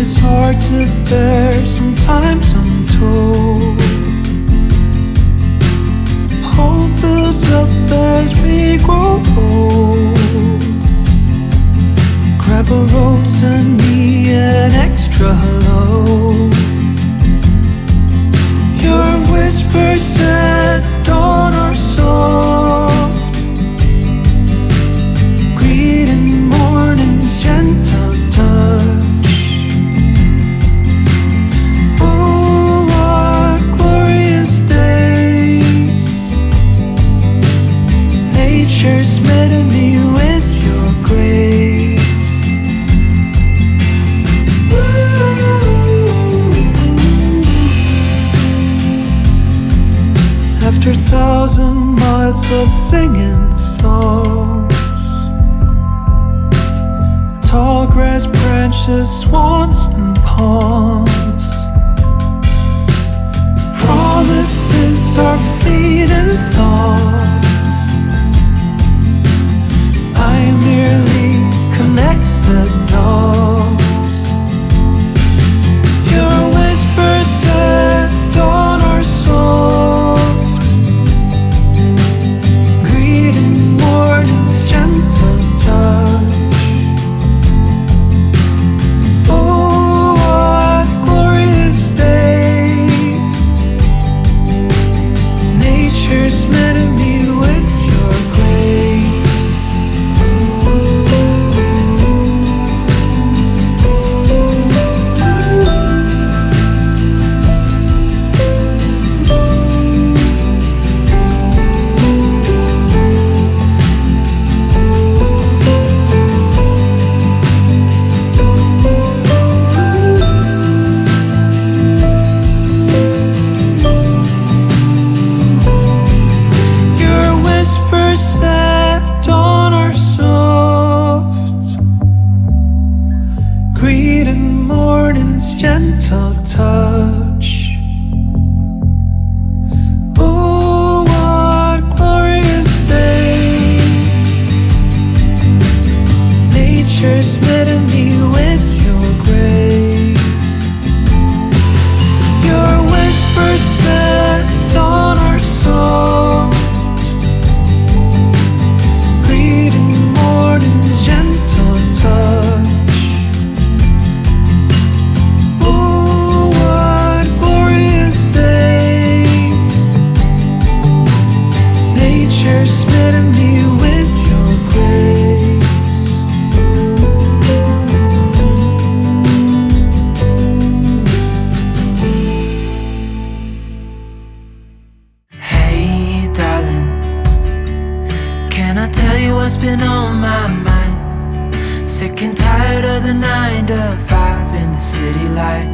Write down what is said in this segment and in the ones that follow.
is hard to bear, sometimes I'm told. Hope builds up as we grow old. Gravel roads and me an extra load. Your whispers at dawn are soft, greeting morning's gentle touch. Oh, what glorious days. Nature's meeting me with your grace. After 1,000 miles of singing songs, tall grass branches, swans and ponds. Promises are fleeting thoughts. I merely connect the dots. Your whispers at dawn are soft, greeting morning's gentle touch. Oh, what glorious days. Nature's meeting me with your grace. Your whispers at dawn are soft, greeting morning's gentle touch. Oh, what glorious days. Nature's meeting me with your grace. Your whispers at dawn are soft, greeting morning's gentle touch. Oh, what glorious days. Nature's meeting me with your grace. Hey darling, can I tell you what's been on my mind? Sick and tired of the 9 to 5 in the city life.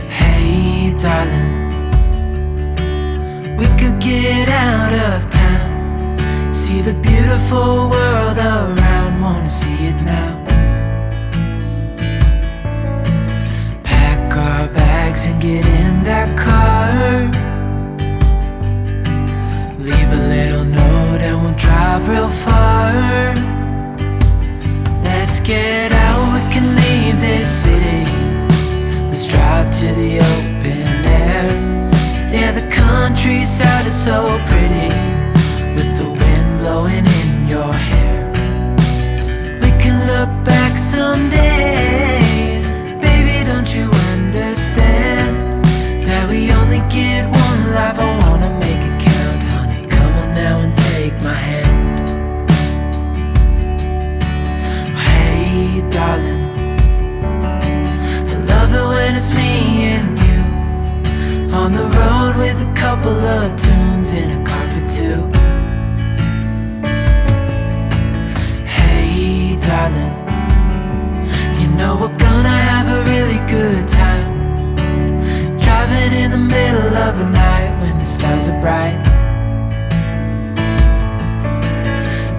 Hey darling, we could get out of town, see the beautiful world around, wanna see it now. Pack our bags and get in that car, leave a little note and we'll drive real far. Let's get out, we can leave this city. Let's drive to the open air. Yeah, the countryside is so pretty, with the wind blowing in your hair. We can look back someday, baby, don't you understand that we only get one life? I wanna make it count, honey, come on now and take my hand. Hey darling, I love it when it's me and you, on the road with a couple of tunes in a car for two. Hey darling, you know we're gonna have a really good time, driving in the middle of the night when the stars are bright.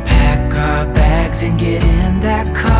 Pack our bags and get in that car,